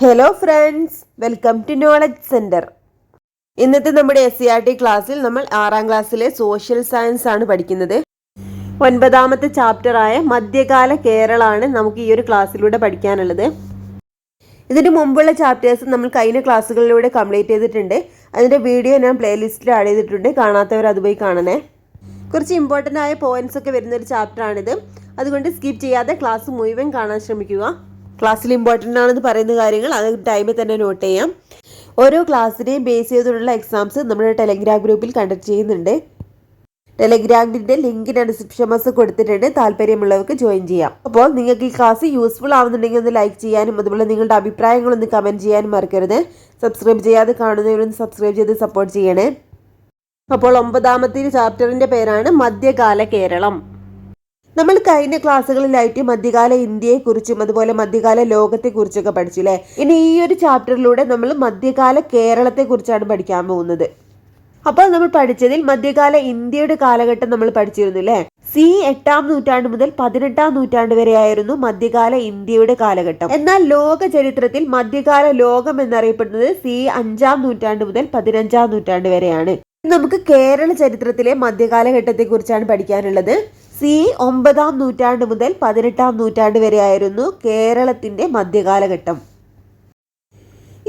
Hello friends, welcome to knowledge centre. ഇന്നത്തെ നമ്മുടെ SCERT ക്ലാസ്സിൽ നമ്മൾ 6ാം ക്ലാസ്സിലെ സോഷ്യൽ സയൻസ് ആണ് പഠിക്കുന്നത്. 9ാമത്തെ ചാപ്റ്ററായ മധ്യകാല കേരളമാണ് നമുക്ക് ഈ ഒരു ക്ലാസ്സിലൂടെ പഠിക്കാനുള്ളത്. ഇതിന് മുമ്പുള്ള ചാപ്റ്റേഴ്സ് നമ്മൾ കഴിഞ്ഞ ക്ലാസ്സുകളിലൂടെ കംപ്ലീറ്റ് ചെയ്തിട്ടുണ്ട്. അതിൻ്റെ വീഡിയോ ഞാൻ പ്ലേലിസ്റ്റിൽ ആഡ് ചെയ്തിട്ടുണ്ട്. കാണാത്തവർ അത് പോയി കാണണേ. കുറച്ച് ഇമ്പോർട്ടൻ്റ് ആയ പോയിന്റ്സ് ഒക്കെ വരുന്നൊരു ചാപ്റ്ററാണിത്. അതുകൊണ്ട് സ്കിപ്പ് ചെയ്യാതെ ക്ലാസ് മുഴുവൻ കാണാൻ ശ്രമിക്കുക. ക്ലാസ്സിൽ ഇമ്പോർട്ടൻ്റ് ആണെന്ന് പറയുന്ന കാര്യങ്ങൾ അത് ടൈമിൽ തന്നെ നോട്ട് ചെയ്യാം. ഓരോ ക്ലാസ്സിനെയും ബേസ് ചെയ്തുള്ള എക്സാംസ് നമ്മുടെ ടെലഗ്രാം ഗ്രൂപ്പിൽ കണ്ടക്ട് ചെയ്യുന്നുണ്ട്. ടെലഗ്രാമിൻ്റെ ലിങ്ക് ഞാൻ ഡിസ്ക്രിപ്ഷൻ ബോക്സിൽ കൊടുത്തിട്ടുണ്ട്. താല്പര്യമുള്ളവർക്ക് ജോയിൻ ചെയ്യാം. അപ്പോൾ നിങ്ങൾക്ക് ഈ ക്ലാസ് യൂസ്ഫുൾ ആവുന്നുണ്ടെങ്കിൽ ഒന്ന് ലൈക്ക് ചെയ്യാനും അതുപോലെ നിങ്ങളുടെ അഭിപ്രായങ്ങളൊന്ന് കമൻറ്റ് ചെയ്യാനും മറക്കരുത്. സബ്സ്ക്രൈബ് ചെയ്യാതെ കാണുന്നവരൊന്ന് സബ്സ്ക്രൈബ് ചെയ്ത് സപ്പോർട്ട് ചെയ്യണേ. അപ്പോൾ 9ാമത്തെ ചാപ്റ്ററിൻ്റെ പേരാണ് മധ്യകാല കേരളം. നമ്മൾ കഴിഞ്ഞ ക്ലാസ്സുകളിലായിട്ട് മധ്യകാല ഇന്ത്യയെക്കുറിച്ചും അതുപോലെ മധ്യകാല ലോകത്തെക്കുറിച്ചൊക്കെ പഠിച്ചില്ലേ. ഇനി ഈ ഒരു ചാപ്റ്ററിലൂടെ നമ്മൾ മധ്യകാല കേരളത്തെക്കുറിച്ചാണ് പഠിക്കാൻ പോകുന്നത്. അപ്പോൾ നമ്മൾ പഠിച്ചതിൽ മധ്യകാല ഇന്ത്യയുടെ കാലഘട്ടം നമ്മൾ പഠിച്ചിരുന്നു അല്ലേ. C 8ാം നൂറ്റാണ്ട് മുതൽ 18ാം നൂറ്റാണ്ട് വരെയായിരുന്നു മധ്യകാല ഇന്ത്യയുടെ കാലഘട്ടം. എന്നാൽ ലോക ചരിത്രത്തിൽ മധ്യകാല ലോകം എന്നറിയപ്പെടുന്നത് C 5ാം നൂറ്റാണ്ട് മുതൽ 15ാം നൂറ്റാണ്ട് വരെയാണ്. നമുക്ക് കേരള ചരിത്രത്തിലെ മധ്യകാലഘട്ടത്തെ കുറിച്ചാണ് പഠിക്കാനുള്ളത്. C 9ാം നൂറ്റാണ്ട് മുതൽ 18ാം നൂറ്റാണ്ട് വരെയായിരുന്നു കേരളത്തിന്റെ മധ്യകാലഘട്ടം.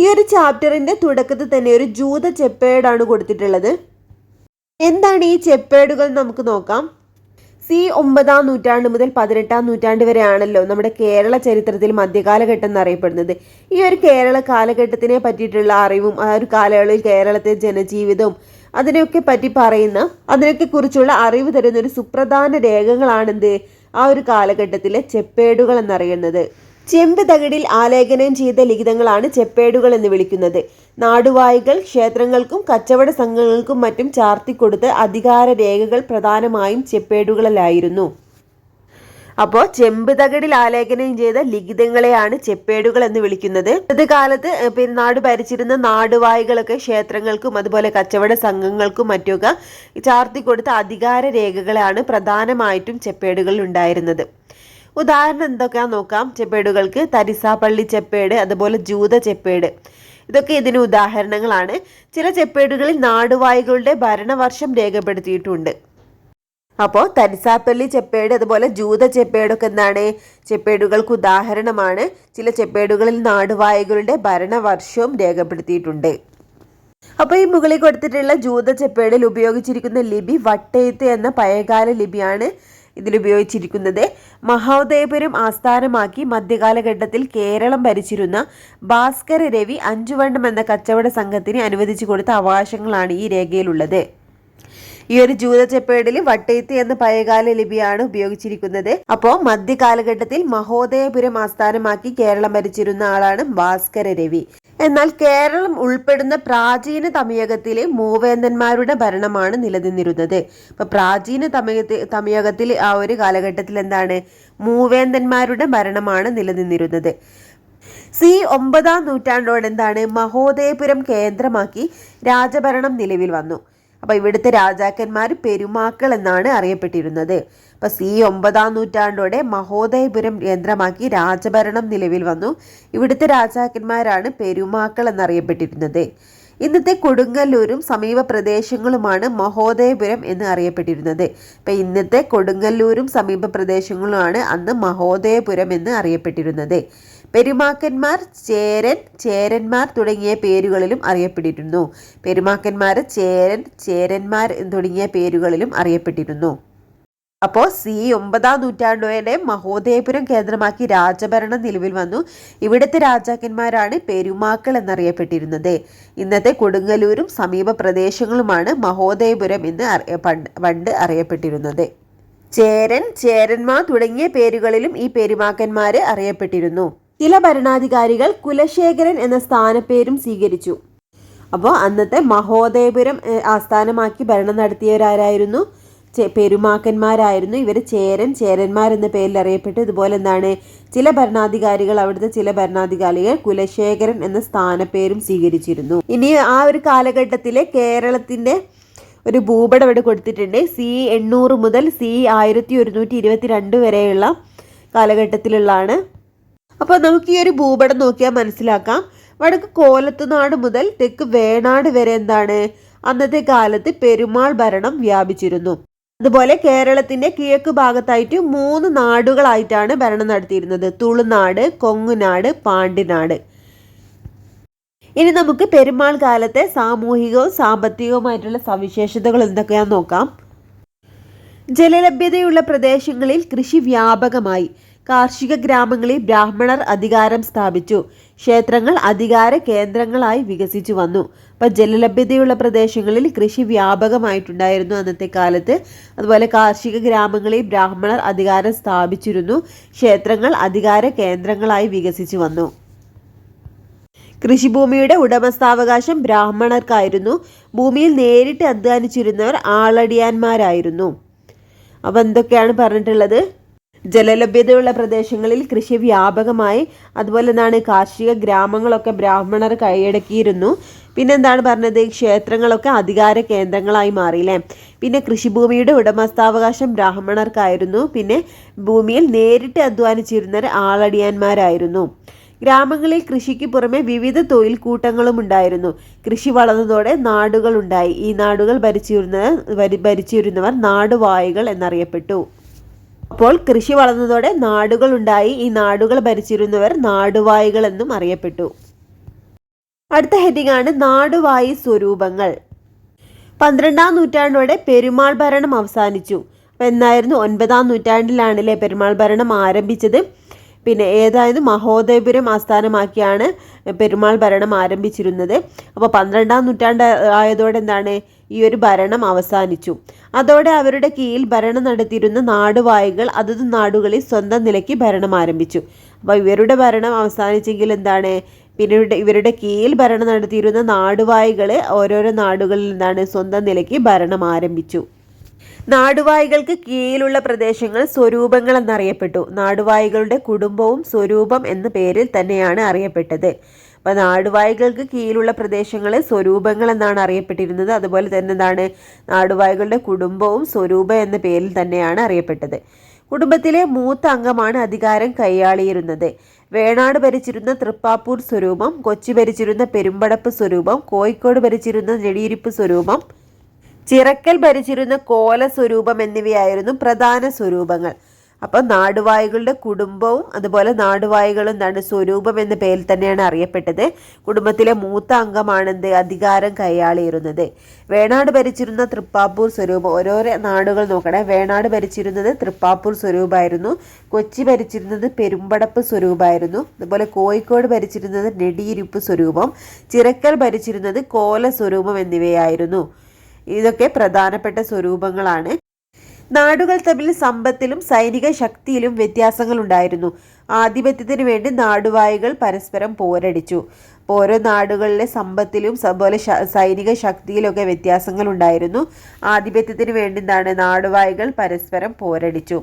ഈ ഒരു ചാപ്റ്ററിന്റെ തുടക്കത്തിൽ തന്നെ ഒരു ജൂത ചെപ്പേടാണ് കൊടുത്തിട്ടുള്ളത്. എന്താണ് ഈ ചെപ്പേടുകൾ നമുക്ക് നോക്കാം. C 9ാം നൂറ്റാണ്ട് മുതൽ 18ാം നൂറ്റാണ്ട് വരെയാണല്ലോ നമ്മുടെ കേരള ചരിത്രത്തിൽ മധ്യകാലഘട്ടം എന്നറിയപ്പെടുന്നത്. ഈ ഒരു കേരള കാലഘട്ടത്തിനെ പറ്റിയിട്ടുള്ള അറിവും ആ ഒരു കാലയളവിൽ കേരളത്തെ ജനജീവിതവും അതിനെയൊക്കെ പറ്റി പറയുന്ന അതിനൊക്കെ കുറിച്ചുള്ള അറിവ് തരുന്ന ഒരു സുപ്രധാന രേഖകളാണെന്ത് ആ ഒരു കാലഘട്ടത്തിലെ ചെപ്പേടുകൾ എന്നറിയുന്നത്. ചെമ്പ് തകിടിൽ ആലേഖനം ചെയ്ത ലിഖിതങ്ങളാണ് ചെപ്പേടുകൾ എന്ന് വിളിക്കുന്നത്. നാടുവാഴികൾ ക്ഷേത്രങ്ങൾക്കും കച്ചവട സംഘങ്ങൾക്കും മറ്റും ചാർത്തിക്കൊടുത്ത അധികാര രേഖകൾ പ്രധാനമായും ചെപ്പേടുകളിലായിരുന്നു. അപ്പോൾ ചെമ്പ് തകിടിൽ ആലേഖനം ചെയ്ത ലിഖിതങ്ങളെയാണ് ചെപ്പേടുകൾ എന്ന് വിളിക്കുന്നത്. ഇന്നത്തെ കാലത്ത് നാട് ഭരിച്ചിരുന്ന നാടുവാഴികളൊക്കെ ക്ഷേത്രങ്ങൾക്കും അതുപോലെ കച്ചവട സംഘങ്ങൾക്കും മറ്റുമൊക്കെ ചാർത്തിക്കൊടുത്ത അധികാര രേഖകളാണ് പ്രധാനമായിട്ടും ചെപ്പേടുകളിൽ ഉണ്ടായിരുന്നത്. ഉദാഹരണം എന്തൊക്കെയാണെന്ന് നോക്കാം. ചെപ്പേടുകൾക്ക് തരിസാപ്പള്ളി ചെപ്പേട്, അതുപോലെ ജൂത ചെപ്പേട്, ഇതൊക്കെ ഇതിന് ഉദാഹരണങ്ങളാണ്. ചില ചെപ്പേടുകളിൽ നാടുവാഴികളുടെ ഭരണവർഷം രേഖപ്പെടുത്തിയിട്ടുണ്ട്. അപ്പോൾ തരിസാപ്പള്ളി ചെപ്പേട് അതുപോലെ ജൂത ചെപ്പേടൊക്കെ എന്താണ് ചെപ്പേടുകൾക്ക് ഉദാഹരണമാണ്. ചില ചെപ്പേടുകളിൽ നാടുവാഴികളുടെ ഭരണവർഷവും രേഖപ്പെടുത്തിയിട്ടുണ്ട്. അപ്പോൾ ഈ മുകളിൽ കൊടുത്തിട്ടുള്ള ജൂത ചെപ്പേടിൽ ഉപയോഗിച്ചിരിക്കുന്ന ലിപി വട്ടെഴുത്ത് എന്ന പഴയകാല ലിപിയാണ് ഇതിൽ ഉപയോഗിച്ചിരിക്കുന്നത്. മഹോദയപുരം ആസ്ഥാനമാക്കി മധ്യകാലഘട്ടത്തിൽ കേരളം ഭരിച്ചിരുന്ന ഭാസ്കര രവി അഞ്ചുവണ്ണം എന്ന കച്ചവട സംഘത്തിന് അനുവദിച്ചു കൊടുത്ത അവകാശങ്ങളാണ് ഈ രേഖയിലുള്ളത്. ഈ ഒരു ജൂത ചെപ്പേടിൽ വട്ടെഴുത്ത് എന്ന പഴയകാല ലിപിയാണ് ഉപയോഗിച്ചിരിക്കുന്നത്. അപ്പോൾ മധ്യകാലഘട്ടത്തിൽ മഹോദയപുരം ആസ്ഥാനമാക്കി കേരളം ഭരിച്ചിരുന്ന ആളാണ് ഭാസ്കര രവി. എന്നാൽ കേരളം ഉൾപ്പെടുന്ന പ്രാചീന തമിഴകത്തിലെ മൂവേന്തന്മാരുടെ ഭരണമാണ് നിലനിന്നിരുന്നത്. അപ്പൊ പ്രാചീന തമിഴകത്തിൽ ആ ഒരു കാലഘട്ടത്തിൽ എന്താണ് മൂവേന്തന്മാരുടെ ഭരണമാണ് നിലനിന്നിരുന്നത്. C 9ാം നൂറ്റാണ്ടോടെ എന്താണ് മഹോദയപുരം കേന്ദ്രമാക്കി രാജഭരണം നിലവിൽ വന്നു. അപ്പൊ ഇവിടുത്തെ രാജാക്കന്മാർ പെരുമാക്കൾ എന്നാണ് അറിയപ്പെട്ടിരുന്നത്. അപ്പൊ C 9ാം നൂറ്റാണ്ടോടെ മഹോദയപുരം കേന്ദ്രമാക്കി രാജഭരണം നിലവിൽ വന്നു. ഇവിടുത്തെ രാജാക്കന്മാരാണ് പെരുമാക്കൾ എന്നറിയപ്പെട്ടിരുന്നത്. ഇന്നത്തെ കൊടുങ്ങല്ലൂരും സമീപ പ്രദേശങ്ങളുമാണ് മഹോദയപുരം എന്ന് അറിയപ്പെട്ടിരുന്നത്. അപ്പൊ ഇന്നത്തെ കൊടുങ്ങല്ലൂരും സമീപ പ്രദേശങ്ങളുമാണ് അന്ന് മഹോദയപുരം എന്ന് അറിയപ്പെട്ടിരുന്നത്. പെരുമാക്കന്മാർ ചേരൻ, ചേരന്മാർ തുടങ്ങിയ പേരുകളിലും അറിയപ്പെട്ടിരുന്നു. പെരുമാക്കന്മാർ ചേരൻ, ചേരന്മാർ തുടങ്ങിയ പേരുകളിലും അറിയപ്പെട്ടിരുന്നു. അപ്പോൾ C 9ാം നൂറ്റാണ്ടോടെ മഹോദയപുരം കേന്ദ്രമാക്കി രാജഭരണം നിലവിൽ വന്നു. ഇവിടുത്തെ രാജാക്കന്മാരാണ് പെരുമാക്കൾ എന്നറിയപ്പെട്ടിരുന്നത്. ഇന്നത്തെ കൊടുങ്ങല്ലൂരും സമീപ പ്രദേശങ്ങളുമാണ് മഹോദയപുരം എന്ന് പണ്ട് അറിയപ്പെട്ടിരുന്നത്. ചേരൻ, ചേരന്മാർ തുടങ്ങിയ പേരുകളിലും ഈ പെരുമാക്കന്മാർ അറിയപ്പെട്ടിരുന്നു. ചില ഭരണാധികാരികൾ കുലശേഖരൻ എന്ന സ്ഥാനപ്പേരും സ്വീകരിച്ചു. അപ്പോൾ അന്നത്തെ മഹോദയപുരം ആസ്ഥാനമാക്കി ഭരണം നടത്തിയവരാരായിരുന്നു? പെരുമാക്കന്മാരായിരുന്നു. ഇവർ ചേരൻ, ചേരന്മാർ എന്ന പേരിൽ അറിയപ്പെട്ടു. ഇതുപോലെ എന്താണ് ചില ഭരണാധികാരികൾ കുലശേഖരൻ എന്ന സ്ഥാനപ്പേരും സ്വീകരിച്ചിരുന്നു. ഇനി ആ ഒരു കാലഘട്ടത്തിലെ കേരളത്തിന്റെ ഒരു ഭൂപടം ഇവിടെ കൊടുത്തിട്ടുണ്ട്. C 800 മുതൽ C 1122 വരെയുള്ള കാലഘട്ടത്തിലുള്ളതാണ്. അപ്പോൾ നമുക്ക് ഈ ഒരു ഭൂപടം നോക്കിയാൽ മനസ്സിലാക്കാം. വടക്ക് കോലത്തുനാട് മുതൽ തെക്ക് വേണാട് വരെ എന്താണ് അന്നത്തെ കാലത്ത് പെരുമാൾ ഭരണം വ്യാപിച്ചിരുന്നു. അതുപോലെ കേരളത്തിന്റെ കിഴക്ക് ഭാഗത്തായിട്ട് 3 നാടുകളായിട്ടാണ് ഭരണം നടത്തിയിരുന്നത്: തുളുനാട്, കൊങ്ങുനാട്, പാണ്ടിനാട്. ഇനി നമുക്ക് പെരുമാൾ കാലത്തെ സാമൂഹികവും സാമ്പത്തികവുമായിട്ടുള്ള സവിശേഷതകൾ എന്തൊക്കെയാണെന്ന് നോക്കാം. ജലലഭ്യതയുള്ള പ്രദേശങ്ങളിൽ കൃഷി വ്യാപകമായി. കാർഷിക ഗ്രാമങ്ങളിൽ ബ്രാഹ്മണർ അധികാരം സ്ഥാപിച്ചു. ക്ഷേത്രങ്ങൾ അധികാര കേന്ദ്രങ്ങളായി വികസിച്ചു വന്നു. അപ്പം ജലലഭ്യതയുള്ള പ്രദേശങ്ങളിൽ കൃഷി വ്യാപകമായിട്ടുണ്ടായിരുന്നു അന്നത്തെ കാലത്ത്. അതുപോലെ കാർഷിക ഗ്രാമങ്ങളിൽ ബ്രാഹ്മണർ അധികാരം സ്ഥാപിച്ചിരുന്നു. ക്ഷേത്രങ്ങൾ അധികാര കേന്ദ്രങ്ങളായി വികസിച്ചു വന്നു. കൃഷിഭൂമിയുടെ ഉടമസ്ഥാവകാശം ബ്രാഹ്മണർക്കായിരുന്നു. ഭൂമിയിൽ നേരിട്ട് അധ്വാനിച്ചിരുന്നവർ ആളടിയാന്മാരായിരുന്നു. അപ്പം എന്തൊക്കെയാണ് പറഞ്ഞിട്ടുള്ളത്? ജലലഭ്യതയുള്ള പ്രദേശങ്ങളിൽ കൃഷി വ്യാപകമായി. അതുപോലെ എന്താണ്, കാർഷിക ഗ്രാമങ്ങളൊക്കെ ബ്രാഹ്മണർ കൈയടക്കിയിരുന്നു. പിന്നെ എന്താണ് പറഞ്ഞത്? ക്ഷേത്രങ്ങളൊക്കെ അധികാര കേന്ദ്രങ്ങളായി മാറിയില്ലേ. പിന്നെ കൃഷിഭൂമിയുടെ ഉടമസ്ഥാവകാശം ബ്രാഹ്മണർക്കായിരുന്നു. പിന്നെ ഭൂമിയിൽ നേരിട്ട് അധ്വാനിച്ചിരുന്നവർ ആളടിയാന്മാരായിരുന്നു. ഗ്രാമങ്ങളിൽ കൃഷിക്ക് പുറമെ വിവിധ തൊഴിൽ കൂട്ടങ്ങളും ഉണ്ടായിരുന്നു. കൃഷി വളർന്നതോടെ നാടുകളുണ്ടായി. ഈ നാടുകൾ ഭരിച്ചിരുന്നവർ നാടുവാഴികൾ എന്നറിയപ്പെട്ടു. അപ്പോൾ കൃഷി വളർന്നതോടെ നാടുകൾ ഉണ്ടായി. ഈ നാടുകൾ ഭരിച്ചിരുന്നവർ നാടുവാഴികൾ എന്നും അറിയപ്പെട്ടു. അടുത്ത ഹെഡിംഗ് ആണ് നാടുവാഴി സ്വരൂപങ്ങൾ. 12-ാം നൂറ്റാണ്ടോടെ പെരുമാൾ ഭരണം അവസാനിച്ചു. അപ്പം എന്നായിരുന്നു? 9-ാം നൂറ്റാണ്ടിലാണല്ലേ പെരുമാൾ ഭരണം ആരംഭിച്ചത്. പിന്നെ ഏതായത് മഹോദയപുരം ആസ്ഥാനമാക്കിയാണ് പെരുമാൾ ഭരണം ആരംഭിച്ചിരുന്നത്. അപ്പോൾ 12-ാം നൂറ്റാണ്ട് ആയതോടെ എന്താണ്, ഈ ഒരു ഭരണം അവസാനിച്ചു. അതോടെ അവരുടെ കീഴിൽ ഭരണം നടത്തിയിരുന്ന നാടുവാഴികൾ അതത് നാടുകളിൽ സ്വന്തം നിലയ്ക്ക് ഭരണം ആരംഭിച്ചു. അപ്പോൾ ഇവരുടെ ഭരണം അവസാനിച്ചെങ്കിൽ എന്താണ്, പിന്നെ ഇവരുടെ കീഴിൽ ഭരണം നടത്തിയിരുന്ന നാടുവാഴികൾ ഓരോരോ നാടുകളിൽ എന്താണ് സ്വന്തം നിലയ്ക്ക് ഭരണം ആരംഭിച്ചു. നാടുവാഴികൾക്ക് കീഴിലുള്ള പ്രദേശങ്ങൾ സ്വരൂപങ്ങൾ എന്നറിയപ്പെട്ടു. നാടുവാഴികളുടെ കുടുംബവും സ്വരൂപം എന്ന പേരിൽ തന്നെയാണ് അറിയപ്പെട്ടത്. അപ്പോൾ നാടുവാഴികൾക്ക് കീഴിലുള്ള പ്രദേശങ്ങൾ സ്വരൂപങ്ങൾ എന്നാണ് അറിയപ്പെട്ടിരുന്നത്. അതുപോലെ തന്നെ എന്താണ്, നാടുവാഴികളുടെ കുടുംബവും സ്വരൂപം എന്ന പേരിൽ തന്നെയാണ് അറിയപ്പെട്ടത്. കുടുംബത്തിലെ മൂത്ത അംഗമാണ് അധികാരം കൈയാളിയിരുന്നത്. വേണാട് ഭരിച്ചിരുന്ന തൃപ്പാപ്പൂർ സ്വരൂപം, കൊച്ചി ഭരിച്ചിരുന്ന പെരുമ്പടപ്പ് സ്വരൂപം, കോഴിക്കോട് ഭരിച്ചിരുന്ന നെടിയിരിപ്പ് സ്വരൂപം, ചിറക്കൽ ഭരിച്ചിരുന്ന കോല സ്വരൂപം എന്നിവയായിരുന്നു പ്രധാന സ്വരൂപങ്ങൾ. അപ്പം നാടുവാഴികളുടെ കുടുംബവും അതുപോലെ നാടുവാഴികളും എന്താണ് സ്വരൂപം എന്ന പേരിൽ തന്നെയാണ് അറിയപ്പെട്ടത്. കുടുംബത്തിലെ മൂത്ത അംഗമാണെന്ത് അധികാരം കൈയാളിയിരുന്നത്. വേണാട് ഭരിച്ചിരുന്ന തൃപ്പാപ്പൂർ സ്വരൂപം, ഓരോരോ നാടുകൾ നോക്കണേ. വേണാട് ഭരിച്ചിരുന്നത് തൃപ്പാപ്പൂർ സ്വരൂപമായിരുന്നു. കൊച്ചി ഭരിച്ചിരുന്നത് പെരുമ്പടപ്പ് സ്വരൂപമായിരുന്നു. അതുപോലെ കോഴിക്കോട് ഭരിച്ചിരുന്നത് നെടിയിരിപ്പ് സ്വരൂപം, ചിറക്കൽ ഭരിച്ചിരുന്നത് കോല സ്വരൂപം എന്നിവയായിരുന്നു. ഇതൊക്കെ പ്രധാനപ്പെട്ട സ്വരൂപങ്ങളാണ്. നാടുകൾ തമ്മിൽ സമ്പത്തിലും സൈനിക ശക്തിയിലും വ്യത്യാസങ്ങൾ ഉണ്ടായിരുന്നു. ആധിപത്യത്തിന് വേണ്ടി നാടുവാഴികൾ പരസ്പരം പോരടിച്ചു. ഓരോ നാടുകളിലെ സമ്പത്തിലും അതുപോലെ സൈനിക ശക്തിയിലൊക്കെ വ്യത്യാസങ്ങൾ ഉണ്ടായിരുന്നു. ആധിപത്യത്തിന് വേണ്ടി നാടുവാഴികൾ പരസ്പരം പോരടിച്ചു.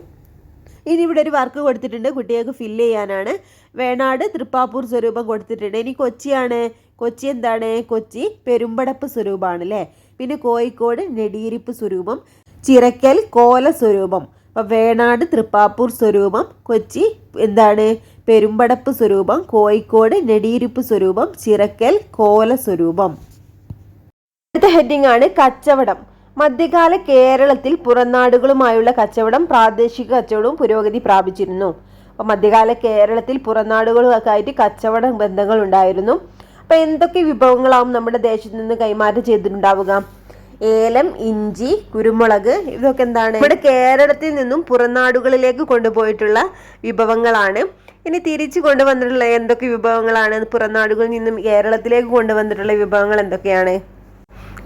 ഇനി ഇവിടെ ഒരു വർക്ക് കൊടുത്തിട്ടുണ്ട്, കുട്ടികൾക്ക് ഫില്ല് ചെയ്യാനാണ്. വേണാട് തൃപ്പാപ്പൂർ സ്വരൂപം കൊടുത്തിട്ടുണ്ട്. ഇനി കൊച്ചിയാണ്. കൊച്ചി എന്താണ്? കൊച്ചി പെരുമ്പടപ്പ് സ്വരൂപമാണ് അല്ലേ. പിന്നെ കോഴിക്കോട് നെടിയിരിപ്പ് സ്വരൂപം, ചിറക്കൽ കോല സ്വരൂപം. അപ്പം വേണാട് തൃപ്പാപ്പൂർ സ്വരൂപം, കൊച്ചി എന്താണ്? പെരുമ്പടപ്പ് സ്വരൂപം, കോഴിക്കോട് നെടിയിരിപ്പ് സ്വരൂപം, ചിറക്കൽ കോല സ്വരൂപം. അടുത്ത ഹെഡിംഗ് ആണ് കച്ചവടം. മധ്യകാല കേരളത്തിൽ പുറംനാടുകളുമായുള്ള കച്ചവടം പ്രാദേശിക കച്ചവടവും പുരോഗതി പ്രാപിച്ചിരുന്നു. അപ്പം മധ്യകാല കേരളത്തിൽ പുറംനാടുകളുമൊക്കെ ആയിട്ട് കച്ചവട ബന്ധങ്ങൾ ഉണ്ടായിരുന്നു. അപ്പം എന്തൊക്കെ വിഭവങ്ങളാവും നമ്മുടെ ദേശത്ത് നിന്ന് കൈമാറ്റം ചെയ്തിട്ടുണ്ടാവുക? ഏലം, ഇഞ്ചി, കുരുമുളക്, ഇതൊക്കെ എന്താണ് ഇവിടെ കേരളത്തിൽ നിന്നും പുറംനാടുകളിലേക്ക് കൊണ്ടുപോയിട്ടുള്ള വിഭവങ്ങളാണ്. ഇനി തിരിച്ചു കൊണ്ടുവന്നിട്ടുള്ള എന്തൊക്കെ വിഭവങ്ങളാണ്? പുറംനാടുകളിൽ നിന്നും കേരളത്തിലേക്ക് കൊണ്ടുവന്നിട്ടുള്ള വിഭവങ്ങൾ എന്തൊക്കെയാണ്?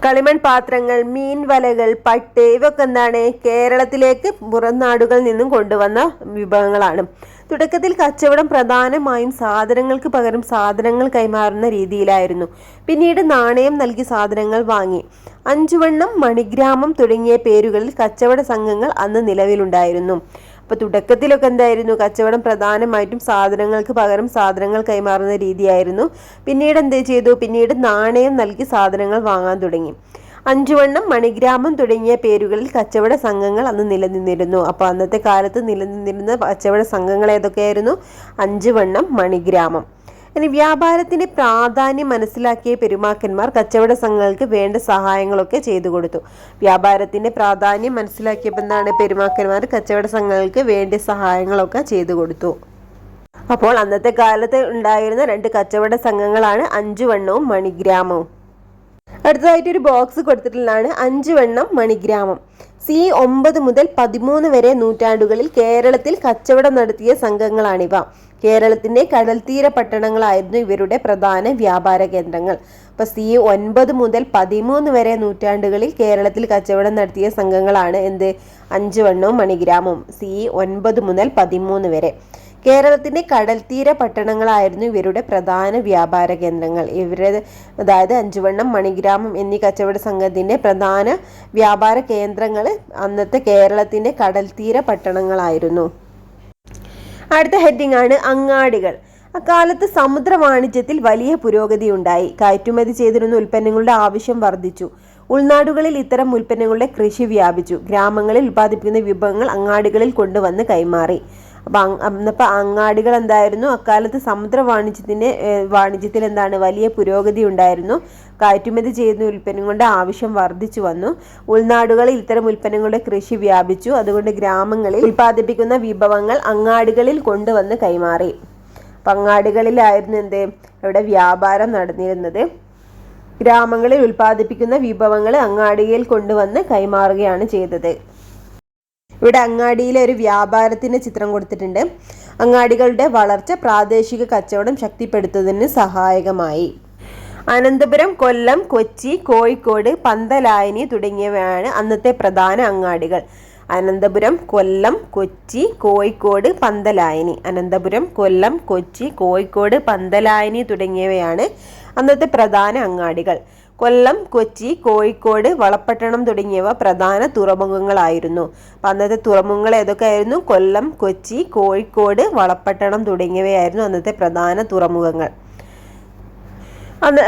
കളിമൺ പാത്രങ്ങൾ, മീൻ വലകൾ, പട്ട്, ഇവയൊക്കെ എന്താണ് കേരളത്തിലേക്ക് പുറംനാടുകളിൽ നിന്നും കൊണ്ടുവന്ന വിഭവങ്ങളാണ്. തുടക്കത്തിൽ കച്ചവടം പ്രധാനമായും സാധനങ്ങൾക്ക് പകരം സാധനങ്ങൾ കൈമാറുന്ന രീതിയിലായിരുന്നു. പിന്നീട് നാണയം നൽകി സാധനങ്ങൾ വാങ്ങി. 5 വണ്ണം, മണിഗ്രാമം തുടങ്ങിയ പേരുകളിൽ കച്ചവട സംഘങ്ങൾ അന്ന് നിലവിലുണ്ടായിരുന്നു. അപ്പോൾ തുടക്കത്തിലൊക്കെ എന്തായിരുന്നു? കച്ചവടം പ്രധാനമായിട്ടും സാധനങ്ങൾക്ക് പകരം സാധനങ്ങൾ കൈമാറുന്ന രീതിയായിരുന്നു. പിന്നീട് എന്ത് ചെയ്തു? പിന്നീട് നാണയം നൽകി സാധനങ്ങൾ വാങ്ങാൻ തുടങ്ങി. അഞ്ചുവണ്ണം, മണിഗ്രാമം തുടങ്ങിയ പേരുകളിൽ കച്ചവട സംഘങ്ങൾ അന്ന് നിലനിന്നിരുന്നു. അപ്പോൾ അന്നത്തെ കാലത്ത് നിലനിന്നിരുന്ന കച്ചവട സംഘങ്ങൾ ഏതൊക്കെയായിരുന്നു? അഞ്ചുവണ്ണം, മണിഗ്രാമം. ഇനി വ്യാപാരത്തിന്റെ പ്രാധാന്യം മനസ്സിലാക്കിയ പെരുമാക്കന്മാർ കച്ചവട സംഘങ്ങൾക്ക് വേണ്ട സഹായങ്ങളൊക്കെ ചെയ്തു കൊടുത്തു. വ്യാപാരത്തിന്റെ പ്രാധാന്യം മനസ്സിലാക്കിയപ്പോൾ എന്താണ്? പെരുമാക്കന്മാർ കച്ചവട സംഘങ്ങൾക്ക് വേണ്ട സഹായങ്ങളൊക്കെ ചെയ്തു കൊടുത്തു. അപ്പോൾ അന്നത്തെ കാലത്ത് ഉണ്ടായിരുന്ന 2 കച്ചവട സംഘങ്ങളാണ് അഞ്ചുവണ്ണവും മണിഗ്രാമവും. അടുത്തതായിട്ട് ഒരു ബോക്സ് കൊടുത്തിട്ടുള്ളതാണ് അഞ്ചുവണ്ണം, മണിഗ്രാമം. സി 9 മുതൽ 13 വരെ നൂറ്റാണ്ടുകളിൽ കേരളത്തിൽ കച്ചവടം നടത്തിയ സംഘങ്ങളാണിവ. കേരളത്തിന്റെ കടൽത്തീര പട്ടണങ്ങളായിരുന്നു ഇവരുടെ പ്രധാന വ്യാപാര കേന്ദ്രങ്ങൾ. അപ്പൊ സി 9 മുതൽ 13 വരെ നൂറ്റാണ്ടുകളിൽ കേരളത്തിൽ കച്ചവടം നടത്തിയ സംഘങ്ങളാണ് എന്ത്? അഞ്ചുവണ്ണവും മണിഗ്രാമവും. സി 9 മുതൽ 13 വരെ. കേരളത്തിന്റെ കടൽത്തീര പട്ടണങ്ങളായിരുന്നു ഇവരുടെ പ്രധാന വ്യാപാര കേന്ദ്രങ്ങൾ. അതായത് അഞ്ചുവണ്ണം, മണിഗ്രാമം എന്നീ കച്ചവട സംഘത്തിന്റെ പ്രധാന വ്യാപാര കേന്ദ്രങ്ങൾ അന്നത്തെ കേരളത്തിന്റെ കടൽത്തീര പട്ടണങ്ങളായിരുന്നു. അടുത്ത ഹെഡിങ് ആണ് അങ്ങാടികൾ. അക്കാലത്ത് സമുദ്ര വാണിജ്യത്തിൽ വലിയ പുരോഗതി ഉണ്ടായി. കയറ്റുമതി ചെയ്തിരുന്ന ഉൽപ്പന്നങ്ങളുടെ ആവശ്യം വർദ്ധിച്ചു. ഉൾനാടുകളിൽ ഇത്തരം ഉൽപ്പന്നങ്ങളുടെ കൃഷി വ്യാപിച്ചു. ഗ്രാമങ്ങളിൽ ഉൽപ്പാദിപ്പിക്കുന്ന വിഭവങ്ങൾ അങ്ങാടികളിൽ കൊണ്ടുവന്ന് കൈമാറി. അപ്പം അങ്ങാടികൾ എന്തായിരുന്നു? അക്കാലത്ത് സമുദ്ര വാണിജ്യത്തിൽ എന്താണ്? വലിയ പുരോഗതി ഉണ്ടായിരുന്നു. കയറ്റുമതി ചെയ്യുന്ന ഉൽപ്പന്നങ്ങളുടെ ആവശ്യം വർദ്ധിച്ചു വന്നു. ഉൾനാടുകളിൽ ഇത്തരം ഉൽപ്പന്നങ്ങളുടെ കൃഷി വ്യാപിച്ചു. അതുകൊണ്ട് ഗ്രാമങ്ങളിൽ ഉൽപ്പാദിപ്പിക്കുന്ന വിഭവങ്ങൾ അങ്ങാടികളിൽ കൊണ്ടുവന്ന് കൈമാറി. അപ്പം അങ്ങാടികളിലായിരുന്നു എന്ത്? ഇവിടെ വ്യാപാരം നടന്നിരുന്നത്. ഗ്രാമങ്ങളിൽ ഉൽപ്പാദിപ്പിക്കുന്ന വിഭവങ്ങൾ അങ്ങാടിയിൽ കൊണ്ടുവന്ന് കൈമാറുകയാണ് ചെയ്തത്. ഇവിടെ അങ്ങാടിയിലെ ഒരു വ്യാപാരത്തിന്റെ ചിത്രം കൊടുത്തിട്ടുണ്ട്. അങ്ങാടികളുടെ വളർച്ച പ്രാദേശിക കച്ചവടം ശക്തിപ്പെടുത്തുന്നതിന് സഹായകമായി. അനന്തപുരം, കൊല്ലം, കൊച്ചി, കോഴിക്കോട്, പന്തലായനി തുടങ്ങിയവയാണ് അന്നത്തെ പ്രധാന അങ്ങാടികൾ. അനന്തപുരം, കൊല്ലം, കൊച്ചി, കോഴിക്കോട്, പന്തലായനി. അനന്തപുരം, കൊല്ലം, കൊച്ചി, കോഴിക്കോട്, പന്തലായനി തുടങ്ങിയവയാണ് അന്നത്തെ പ്രധാന അങ്ങാടികൾ. കൊല്ലം, കൊച്ചി, കോഴിക്കോട്, വളപട്ടണം തുടങ്ങിയവ പ്രധാന തുറമുഖങ്ങളായിരുന്നു. അന്നത്തെ തുറമുഖങ്ങൾ ഏതൊക്കെയായിരുന്നു? കൊല്ലം, കൊച്ചി, കോഴിക്കോട്, വളപട്ടണം തുടങ്ങിയവയായിരുന്നു അന്നത്തെ പ്രധാന തുറമുഖങ്ങൾ. അന്ന്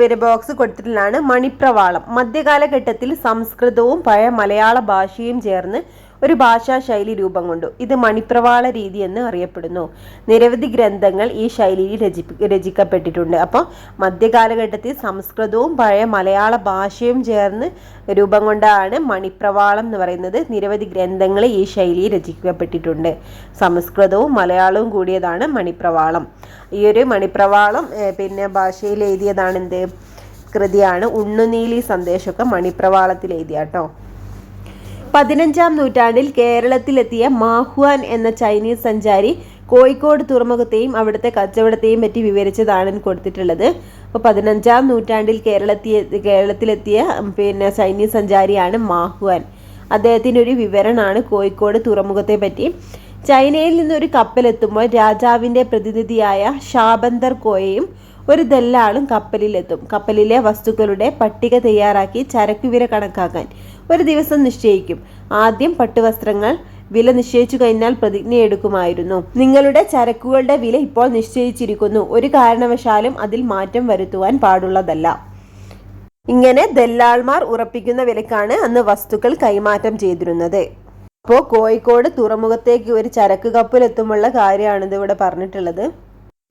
ഒരു ബോക്സ് കൊടുത്തിട്ടുള്ളതാണ് മണിപ്രവാളം. മധ്യകാലഘട്ടത്തിൽ സംസ്കൃതവും പഴയ മലയാള ഭാഷയും ചേർന്ന് ഒരു ഭാഷാ ശൈലി രൂപം കൊണ്ടു. ഇത് മണിപ്രവാള രീതി എന്ന് അറിയപ്പെടുന്നു. നിരവധി ഗ്രന്ഥങ്ങൾ ഈ ശൈലിയിൽ രചിക്കപ്പെട്ടിട്ടുണ്ട്. അപ്പോൾ മധ്യകാലഘട്ടത്തിൽ സംസ്കൃതവും പഴയ മലയാള ഭാഷയും ചേർന്ന് രൂപം കൊണ്ടാണ് മണിപ്രവാളം എന്ന് പറയുന്നത്. നിരവധി ഗ്രന്ഥങ്ങൾ ഈ ശൈലിയിൽ രചിക്കപ്പെട്ടിട്ടുണ്ട്. സംസ്കൃതവും മലയാളവും കൂടിയതാണ് മണിപ്രവാളം. ഈ ഒരു മണിപ്രവാളം ഭാഷയിൽ എഴുതിയതാണ് എന്ത്? കൃതിയാണ്. ഉണ്ണുനീലി സന്ദേശമൊക്കെ മണിപ്രവാളത്തിൽ എഴുതിയാട്ടോ. 15-ാം നൂറ്റാണ്ടിൽ കേരളത്തിലെത്തിയ മാഹ്വാൻ എന്ന ചൈനീസ് സഞ്ചാരി കോഴിക്കോട് തുറമുഖത്തെയും അവിടുത്തെ കച്ചവടത്തെയും പറ്റി വിവരിച്ചതാണ് കൊടുത്തിട്ടുള്ളത്. അപ്പോൾ 15-ാം നൂറ്റാണ്ടിൽ കേരളത്തിലെത്തിയ ചൈനീസ് സഞ്ചാരിയാണ് മാഹ്വാൻ. അദ്ദേഹത്തിൻ്റെ ഒരു വിവരണമാണ് കോഴിക്കോട് തുറമുഖത്തെ പറ്റി. ചൈനയിൽ നിന്നൊരു കപ്പലെത്തുമ്പോൾ രാജാവിൻ്റെ പ്രതിനിധിയായ ഷാബന്തർ കോയയും ഒരു ദല്ലാളും കപ്പലിലെത്തും. കപ്പലിലെ വസ്തുക്കളുടെ പട്ടിക തയ്യാറാക്കി ചരക്കുവില കണക്കാക്കാൻ ഒരു ദിവസം നിശ്ചയിക്കും. ആദ്യം പട്ടുവസ്ത്രങ്ങൾ വില നിശ്ചയിച്ചു കഴിഞ്ഞാൽ പ്രതിജ്ഞയെടുക്കുമായിരുന്നു. നിങ്ങളുടെ ചരക്കുകളുടെ വില ഇപ്പോൾ നിശ്ചയിച്ചിരിക്കുന്നു. ഒരു കാരണവശാലും അതിൽ മാറ്റം വരുത്തുവാൻ പാടുള്ളതല്ല. ഇങ്ങനെ ദല്ലാൾമാർ ഉറപ്പിക്കുന്ന വിലക്കാണ് അന്ന് വസ്തുക്കൾ കൈമാറ്റം ചെയ്തിരുന്നത്. അപ്പോൾ കോഴിക്കോട് തുറമുഖത്തേക്ക് ഒരു ചരക്ക് കപ്പലെത്തുമുള്ള കാര്യമാണ് ഇവിടെ പറഞ്ഞിട്ടുള്ളത്.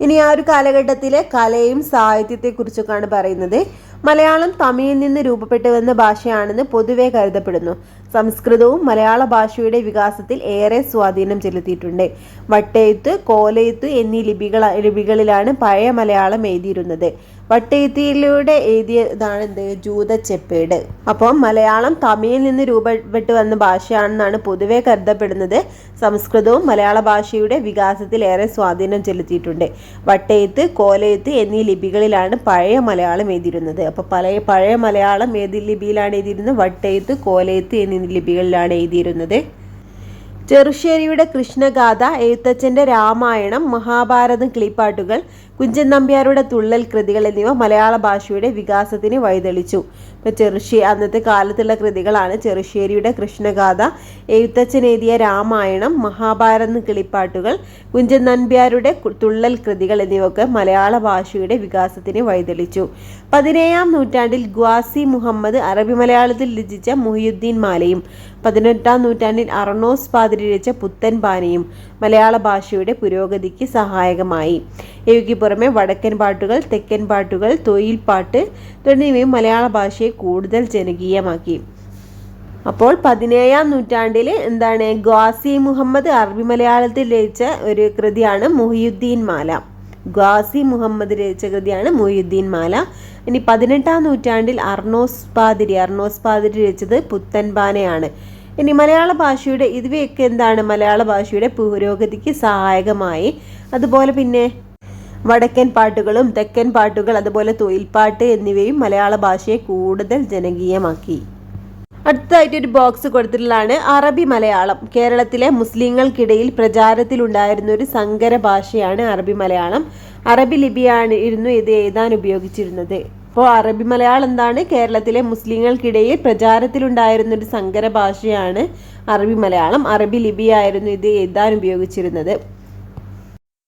ഇനി ആ ഒരു കാലഘട്ടത്തിലെ കലയും സാഹിത്യത്തെക്കുറിച്ചൊക്കെയാണ് പറയുന്നത്. മലയാളം തമിഴിൽ നിന്ന് രൂപപ്പെട്ടു വന്ന ഭാഷയാണെന്ന് പൊതുവെ കരുതപ്പെടുന്നു. സംസ്കൃതവും മലയാള ഭാഷയുടെ വികാസത്തിൽ ഏറെ സ്വാധീനം ചെലുത്തിയിട്ടുണ്ട്. വട്ടെഴുത്ത്, കോലെഴുത്ത് എന്നീ ലിപികളിലാണ് പഴയ മലയാളം എഴുതിയിരുന്നത്. വട്ടെഴുത്തിലൂടെ എഴുതിയതാണ് ജൂതച്ചെപ്പേട്. അപ്പം മലയാളം തമിഴിൽ നിന്ന് രൂപപ്പെട്ടു വന്ന ഭാഷയാണെന്നാണ് പൊതുവെ കരുതപ്പെടുന്നത്. സംസ്കൃതവും മലയാള ഭാഷയുടെ വികാസത്തിൽ ഏറെ സ്വാധീനം ചെലുത്തിയിട്ടുണ്ട്. വട്ടെഴുത്ത്, കോലെഴുത്ത് എന്നീ ലിപികളിലാണ് പഴയ മലയാളം എഴുതിയിരുന്നത്. അപ്പോൾ പഴയ മലയാളം ഏത് ലിപിയിലാണ് എഴുതിയിരുന്നത്? വട്ടെഴുത്ത്, കോലെഴുത്ത് എന്നീ ലിപികളിലാണ് എഴുതിയിരുന്നത്. ചെറുശ്ശേരിയുടെ കൃഷ്ണഗാഥ, എഴുത്തച്ഛൻ്റെ രാമായണം, മഹാഭാരതം കിളിപ്പാട്ടുകൾ, കുഞ്ചൻ നമ്പ്യാരുടെ തുള്ളൽ കൃതികൾ എന്നിവ മലയാള ഭാഷയുടെ വികാസത്തിന് വഴിതെളിച്ചു. ഇപ്പോൾ അന്നത്തെ കാലത്തുള്ള കൃതികളാണ് ചെറുശ്ശേരിയുടെ കൃഷ്ണഗാഥ, എഴുത്തച്ഛൻ എഴുതിയ രാമായണം, മഹാഭാരതം, കിളിപ്പാട്ടുകൾ, കുഞ്ചൻ നമ്പ്യാരുടെ തുള്ളൽ കൃതികൾ എന്നിവയൊക്കെ മലയാള ഭാഷയുടെ വികാസത്തിന് വഴിതെളിച്ചു. 17-ാം നൂറ്റാണ്ടിൽ ഗ്വാസി മുഹമ്മദ് അറബി മലയാളത്തിൽ രചിച്ച മുഹിയുദ്ദീൻ മാലയും 18-ാം നൂറ്റാണ്ടിൽ അർണോസ് പാതിരി രചിച്ച പുത്തൻ ബാനയും മലയാള ഭാഷയുടെ പുരോഗതിക്ക് സഹായകമായി. ഇവയ്ക്ക് പുറമെ വടക്കൻ പാട്ടുകൾ, തെക്കൻ പാട്ടുകൾ, തൊഴിൽപ്പാട്ട് തുടങ്ങിയവയും മലയാള ഭാഷയെ കൂടുതൽ ജനകീയമാക്കി. അപ്പോൾ 17-ാം നൂറ്റാണ്ടിൽ ഗ്വാസി മുഹമ്മദ് അറബി മലയാളത്തിൽ രചിച്ച ഒരു കൃതിയാണ് മുഹിയുദ്ദീൻ മാല. ഗ്വാസി മുഹമ്മദ് രചിച്ച കൃതിയാണ് മുഹിയുദ്ദീൻ മാല. ഇനി 18-ാം നൂറ്റാണ്ടിൽ അർണോസ് പാതിരി രചിച്ചത് പുത്തൻ ബാനയാണ്. ഇനി മലയാള ഭാഷയുടെ ഇവയൊക്കെ മലയാള ഭാഷയുടെ പുരോഗതിക്ക് സഹായകമായി. അതുപോലെ പിന്നെ വടക്കൻ പാട്ടുകളും തെക്കൻ പാട്ടുകൾ, അതുപോലെ തൊഴിൽപ്പാട്ട് എന്നിവയും മലയാള ഭാഷയെ കൂടുതൽ ജനകീയമാക്കി. അടുത്തതായിട്ടൊരു ബോക്സ് കൊടുത്തിട്ടുള്ളതാണ് അറബി മലയാളം. കേരളത്തിലെ മുസ്ലിങ്ങൾക്കിടയിൽ പ്രചാരത്തിലുണ്ടായിരുന്ന ഒരു സങ്കര ഭാഷയാണ് അറബി മലയാളം. അറബി ലിപിയാണ് ഇത് എഴുതാൻ ഉപയോഗിച്ചിരുന്നത്. അപ്പോൾ അറബി മലയാളം കേരളത്തിലെ മുസ്ലിങ്ങൾക്കിടയിൽ പ്രചാരത്തിലുണ്ടായിരുന്ന ഒരു സങ്കര ഭാഷയാണ് അറബി മലയാളം. അറബി ലിപിയായിരുന്നു ഇത് എഴുതാൻ ഉപയോഗിച്ചിരുന്നത്.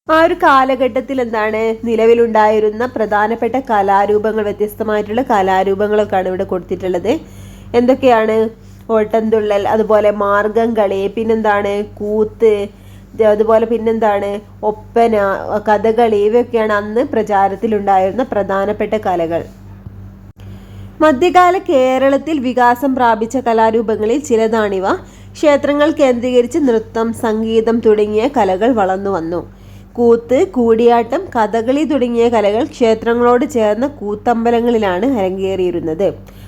ആ ഒരു കാലഘട്ടത്തിൽ നിലവിലുണ്ടായിരുന്ന പ്രധാനപ്പെട്ട കലാരൂപങ്ങൾ, വ്യത്യസ്തമായിട്ടുള്ള കലാരൂപങ്ങളൊക്കെയാണ് ഇവിടെ കൊടുത്തിട്ടുള്ളത്. എന്തൊക്കെയാണ്? ഓട്ടംതുള്ളൽ, അതുപോലെ മാർഗം കളി, കൂത്ത്, അതുപോലെ ഒപ്പന, കഥകളി, ഇവയൊക്കെയാണ് അന്ന് പ്രചാരത്തിലുണ്ടായിരുന്ന പ്രധാനപ്പെട്ട കലകൾ. മധ്യകാല കേരളത്തിൽ വികാസം പ്രാപിച്ച കലാരൂപങ്ങളിൽ ചിലതാണിവ. ക്ഷേത്രങ്ങൾ കേന്ദ്രീകരിച്ച് നൃത്തം, സംഗീതം തുടങ്ങിയ കലകൾ വളർന്നു വന്നു. കൂത്ത്, കൂടിയാട്ടം, കഥകളി തുടങ്ങിയ കലകൾ ക്ഷേത്രങ്ങളോട് ചേർന്ന കൂത്തമ്പലങ്ങളിലാണ് അരങ്ങേറിയിരുന്നത്.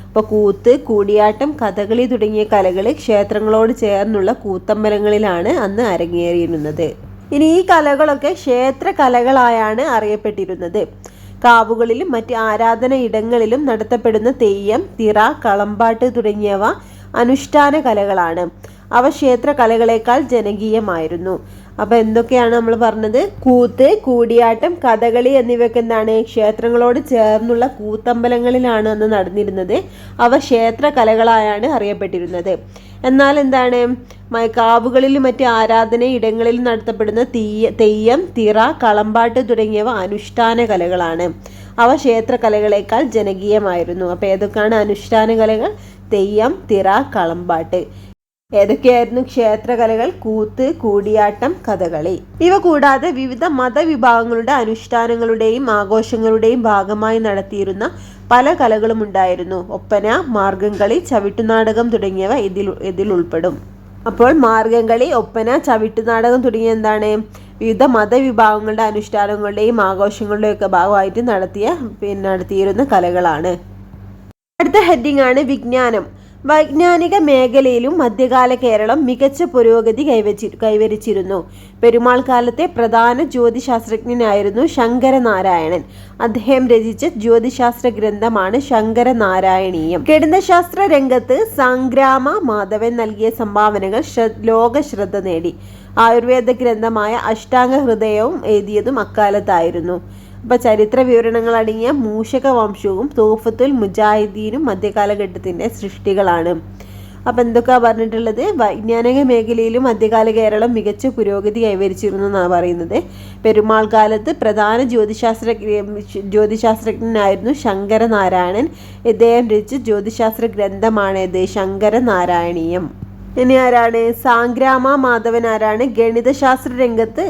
അപ്പോൾ കൂത്ത്, കൂടിയാട്ടം, കഥകളി തുടങ്ങിയ കലകൾ ക്ഷേത്രങ്ങളോട് ചേർന്നുള്ള കൂത്തമ്പലങ്ങളിലാണ് അന്ന് അരങ്ങേറിയിരുന്നത്. ഇനി ഈ കലകളൊക്കെ ക്ഷേത്ര കലകളായാണ് അറിയപ്പെട്ടിരുന്നത്. കാവുകളിലും മറ്റ് ആരാധന ഇടങ്ങളിലും നടത്തപ്പെടുന്ന തെയ്യം, തിറ, കളമ്പാട്ട് തുടങ്ങിയവ അനുഷ്ഠാന കലകളാണ്. അവ ക്ഷേത്ര കലകളേക്കാൾ ജനകീയമായിരുന്നു. അപ്പോൾ എന്തൊക്കെയാണ് നമ്മൾ പറഞ്ഞത്? കൂത്ത്, കൂടിയാട്ടം, കഥകളി എന്നിവയൊക്കെ ക്ഷേത്രങ്ങളോട് ചേർന്നുള്ള കൂത്തമ്പലങ്ങളിലാണ് അന്ന് നടന്നിരുന്നത്. അവ ക്ഷേത്ര കലകളായാണ് അറിയപ്പെട്ടിരുന്നത്. എന്നാൽ കാവുകളിലും മറ്റ് ആരാധന ഇടങ്ങളിലും നടത്തപ്പെടുന്ന തെയ്യം, തിറ, കളമ്പാട്ട് തുടങ്ങിയവ അനുഷ്ഠാന കലകളാണ്. അവ ക്ഷേത്ര കലകളേക്കാൾ ജനകീയമായിരുന്നു. അപ്പോൾ ഏതൊക്കെയാണ് അനുഷ്ഠാന കലകൾ? തെയ്യം, തിറ, കളമ്പാട്ട്. ഏതൊക്കെയായിരുന്നു ക്ഷേത്രകലകൾ? കൂത്ത്, കൂടിയാട്ടം, കഥകളി. ഇവ കൂടാതെ വിവിധ മതവിഭാഗങ്ങളുടെ അനുഷ്ഠാനങ്ങളുടെയും ആഘോഷങ്ങളുടെയും ഭാഗമായി നടത്തിയിരുന്ന പല കലകളും ഉണ്ടായിരുന്നു. ഒപ്പന, മാർഗംകളി, ചവിട്ടുനാടകം തുടങ്ങിയവ ഇതിൽ ഉൾപ്പെടും. അപ്പോൾ മാർഗംകളി, ഒപ്പന, ചവിട്ടുനാടകം തുടങ്ങിയ വിവിധ മതവിഭാഗങ്ങളുടെ അനുഷ്ഠാനങ്ങളുടെയും ആഘോഷങ്ങളുടെയും ഒക്കെ ഭാഗമായിട്ട് നടത്തിയിരുന്ന കലകളാണ്. അടുത്ത ഹെഡിങ് ആണ് വിജ്ഞാനം. വൈജ്ഞാനിക മേഖലയിലും മധ്യകാല കേരളം മികച്ച പുരോഗതി കൈവരിച്ചിരുന്നു. പെരുമാൾ കാലത്തെ പ്രധാന ജ്യോതിശാസ്ത്രജ്ഞനായിരുന്നു ശങ്കരനാരായണൻ. അദ്ദേഹം രചിച്ച ജ്യോതിശാസ്ത്ര ഗ്രന്ഥമാണ് ശങ്കരനാരായണീയം. ഗണിതശാസ്ത്ര രംഗത്ത് സംഗ്രാമ മാധവൻ നൽകിയ സംഭാവനകൾ ലോക ശ്രദ്ധ നേടി. ആയുർവേദ ഗ്രന്ഥമായ അഷ്ടാംഗ ഹൃദയവും എഴുതിയതും അക്കാലത്തായിരുന്നു. അപ്പോൾ ചരിത്ര വിവരണങ്ങൾ അടങ്ങിയ മൂഷക വംശവും തൂഫത്തുൽ മുജാഹിദീനും മധ്യകാലഘട്ടത്തിൻ്റെ സൃഷ്ടികളാണ്. അപ്പം എന്തൊക്കെയാണ് പറഞ്ഞിട്ടുള്ളത്? വൈജ്ഞാനിക മേഖലയിലും മധ്യകാല കേരളം മികച്ച പുരോഗതി കൈവരിച്ചിരുന്നു എന്നാണ് പറയുന്നത്. പെരുമാൾ കാലത്ത് പ്രധാന ജ്യോതിശാസ്ത്രജ്ഞനായിരുന്നു ശങ്കരനാരായണൻ. ഇദ്ദേഹം രചിച്ച ജ്യോതിശാസ്ത്ര ഗ്രന്ഥമാണിത് ശങ്കരനാരായണീയം. ഇനി ആരാണ്? സാംഗ്രാമ മാധവൻ ആരാണ്? ഗണിതശാസ്ത്ര രംഗത്ത്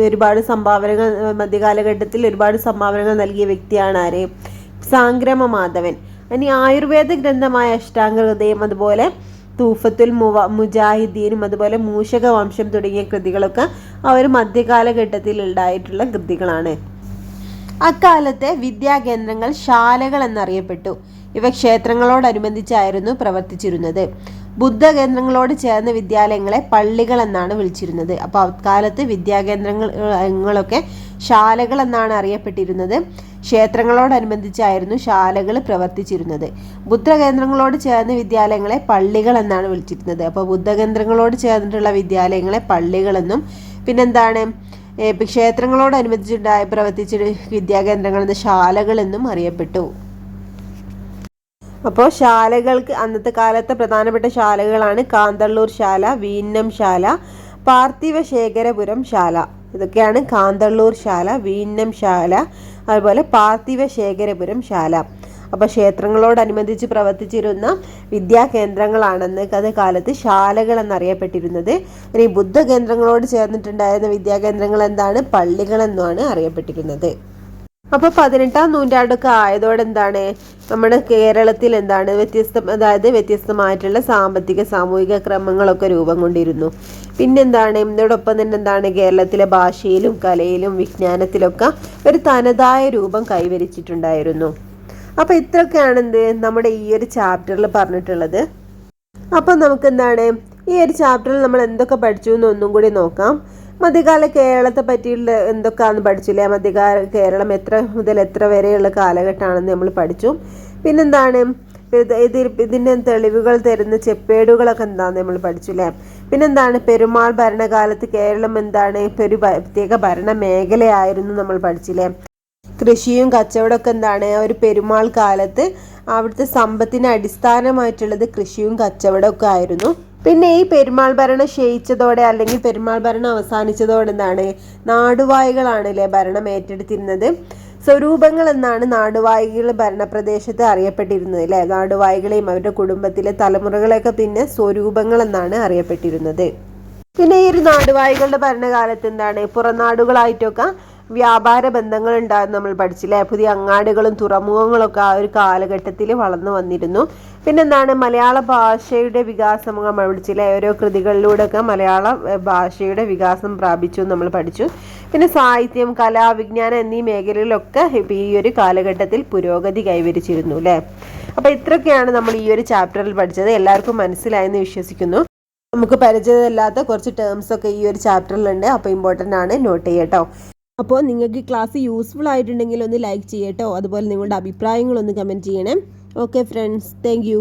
ഒരുപാട് സംഭാവനകൾ, മധ്യകാലഘട്ടത്തിൽ ഒരുപാട് സംഭാവനകൾ നൽകിയ വ്യക്തിയാണ് ആര്? സാംഗ്രാമ മാധവൻ. ഇനി ആയുർവേദ ഗ്രന്ഥമായ അഷ്ടാംഗ ഹൃദയം, അതുപോലെ തൂഫത്തുൽ മുജാഹിദീനും, അതുപോലെ മൂഷക വംശം തുടങ്ങിയ കൃതികളൊക്കെ മധ്യകാലഘട്ടത്തിൽ ഉണ്ടായിട്ടുള്ള കൃതികളാണ്. അക്കാലത്തെ വിദ്യാകേന്ദ്രങ്ങൾ ശാലകൾ എന്നറിയപ്പെട്ടു. ഇവ ക്ഷേത്രങ്ങളോടനുബന്ധിച്ചായിരുന്നു പ്രവർത്തിച്ചിരുന്നത്. ബുദ്ധകേന്ദ്രങ്ങളോട് ചേർന്ന വിദ്യാലയങ്ങളെ പള്ളികൾ എന്നാണ് വിളിച്ചിരുന്നത്. അപ്പോൾ അക്കാലത്ത് വിദ്യാകേന്ദ്രങ്ങളൊക്കെ ശാലകൾ എന്നാണ് അറിയപ്പെട്ടിരുന്നത്. ക്ഷേത്രങ്ങളോടനുബന്ധിച്ചായിരുന്നു ശാലകൾ പ്രവർത്തിച്ചിരുന്നത്. ബുദ്ധകേന്ദ്രങ്ങളോട് ചേർന്ന വിദ്യാലയങ്ങളെ പള്ളികൾ എന്നാണ് വിളിച്ചിരുന്നത്. അപ്പോൾ ബുദ്ധകേന്ദ്രങ്ങളോട് ചേർന്നിട്ടുള്ള വിദ്യാലയങ്ങളെ പള്ളികളെന്നും, പിന്നെന്താണ്, ക്ഷേത്രങ്ങളോടനുബന്ധിച്ചുണ്ടായി പ്രവർത്തിച്ച വിദ്യാകേന്ദ്രങ്ങൾ എന്ന ശാലകൾ എന്നും അറിയപ്പെട്ടു. അപ്പോൾ ശാലകൾക്ക് അന്നത്തെ കാലത്തെ പ്രധാനപ്പെട്ട ശാലകളാണ് കാന്തള്ളൂർ ശാല, വീന്നം ശാല, പാർത്ഥിവശേഖരപുരം ശാല. ഇതൊക്കെയാണ് കാന്തള്ളൂർ ശാല, വീന്നം ശാല, അതുപോലെ പാർത്ഥിവശേഖരപുരം ശാല. അപ്പോൾ ക്ഷേത്രങ്ങളോടനുബന്ധിച്ച് പ്രവർത്തിച്ചിരുന്ന വിദ്യാകേന്ദ്രങ്ങളാണെന്ന് കാലത്ത് ശാലകൾ എന്നറിയപ്പെട്ടിരുന്നത്. ഇനി ബുദ്ധകേന്ദ്രങ്ങളോട് ചേർന്നിട്ടുണ്ടായിരുന്ന വിദ്യാകേന്ദ്രങ്ങൾ എന്താണ്? പള്ളികളെന്നാണ് അറിയപ്പെട്ടിരുന്നത്. അപ്പോൾ 18-ാം നൂറ്റാണ്ടൊക്കെ ആയതോടെ എന്താണ് നമ്മുടെ കേരളത്തിൽ എന്താണ് വ്യത്യസ്തമായിട്ടുള്ള സാമ്പത്തിക സാമൂഹിക ക്രമങ്ങളൊക്കെ രൂപം കൊണ്ടിരുന്നു. പിന്നെന്താണ് ഇതിനോടൊപ്പം തന്നെ എന്താണ് കേരളത്തിലെ ഭാഷയിലും കലയിലും വിജ്ഞാനത്തിലൊക്കെ ഒരു തനതായ രൂപം കൈവരിച്ചിട്ടുണ്ടായിരുന്നു. അപ്പോൾ ഇത്രയൊക്കെയാണ് നമ്മുടെ ഈ ഒരു ചാപ്റ്ററിൽ പറഞ്ഞിട്ടുള്ളത്. അപ്പം നമുക്ക് എന്താണ് ഈ ഒരു ചാപ്റ്ററിൽ നമ്മൾ എന്തൊക്കെ പഠിച്ചു എന്നൊന്നും കൂടി നോക്കാം. മധ്യകാല കേരളത്തെ പറ്റിയുള്ള എന്തൊക്കെയാണെന്ന് പഠിച്ചില്ലേ? മധ്യകാല കേരളം എത്ര മുതൽ എത്ര വരെയുള്ള കാലഘട്ടമാണെന്ന് നമ്മൾ പഠിച്ചു. പിന്നെന്താണ് ഇതിൻ്റെ തെളിവുകൾ തരുന്ന ചെപ്പേടുകളൊക്കെ എന്താണെന്ന് നമ്മൾ പഠിച്ചില്ലേ? പിന്നെന്താണ് പെരുമാൾ ഭരണകാലത്ത് കേരളം എന്താണ് ഒരു പ്രത്യേക ഭരണ മേഖലയായിരുന്നു നമ്മൾ പഠിച്ചില്ലേ? കൃഷിയും കച്ചവടമൊക്കെ എന്താണ് ഒരു പെരുമാൾ കാലത്ത് അവിടുത്തെ സമ്പത്തിന് അടിസ്ഥാനമായിട്ടുള്ളത് കൃഷിയും കച്ചവടമൊക്കെ ആയിരുന്നു. പിന്നെ ഈ പെരുമാൾ ഭരണം ക്ഷയിച്ചതോടെ അല്ലെങ്കിൽ പെരുമാൾ ഭരണം അവസാനിച്ചതോടെ എന്താണ് നാടുവാഴികളാണല്ലേ ഭരണം ഏറ്റെടുത്തിരുന്നത്. സ്വരൂപങ്ങൾ എന്നാണ് നാടുവാഴികൾ ഭരണപ്രദേശത്ത് അറിയപ്പെട്ടിരുന്നത് അല്ലേ? നാടുവാഴികളെയും അവരുടെ കുടുംബത്തിലെ തലമുറകളെയൊക്കെ പിന്നെ സ്വരൂപങ്ങൾ എന്നാണ് അറിയപ്പെട്ടിരുന്നത്. പിന്നെ ഈ ഒരു നാടുവാഴികളുടെ ഭരണകാലത്ത് എന്താണ് പുറനാടുകളായിട്ടൊക്കെ വ്യാപാര ബന്ധങ്ങൾ ഉണ്ടാകുന്ന നമ്മൾ പഠിച്ചില്ലേ? പുതിയ അങ്ങാടികളും തുറമുഖങ്ങളൊക്കെ ആ ഒരു കാലഘട്ടത്തിൽ വളർന്നു വന്നിരുന്നു. പിന്നെന്താണ് മലയാള ഭാഷയുടെ വികാസം നമ്മൾ പഠിച്ചില്ലേ? ഓരോ കൃതികളിലൂടെയൊക്കെ മലയാള ഭാഷയുടെ വികാസം പ്രാപിച്ചു നമ്മൾ പഠിച്ചു. പിന്നെ സാഹിത്യം, കല, വിജ്ഞാനം എന്നീ മേഖലകളിലൊക്കെ ഈ ഒരു കാലഘട്ടത്തിൽ പുരോഗതി കൈവരിച്ചിരുന്നു അല്ലേ? അപ്പോൾ ഇത്രയൊക്കെയാണ് നമ്മൾ ഈ ഒരു ചാപ്റ്ററിൽ പഠിച്ചത്. എല്ലാവർക്കും മനസ്സിലായെന്ന് വിശ്വസിക്കുന്നു. നമുക്ക് പരിചയമില്ലാത്ത കുറച്ച് ടേംസ് ഒക്കെ ഈ ഒരു ചാപ്റ്ററിലുണ്ട്. അപ്പോൾ ഇമ്പോർട്ടൻ്റ് ആണ്, നോട്ട് ചെയ്യട്ടോ. അപ്പോൾ നിങ്ങൾക്ക് ക്ലാസ് യൂസ്ഫുൾ ആയിട്ടുണ്ടെങ്കിൽ ഒന്ന് ലൈക്ക് ചെയ്യട്ടോ. അതുപോലെ നിങ്ങളുടെ അഭിപ്രായങ്ങളൊന്ന് കമൻറ്റ് ചെയ്യണേ. Okay friends, thank you.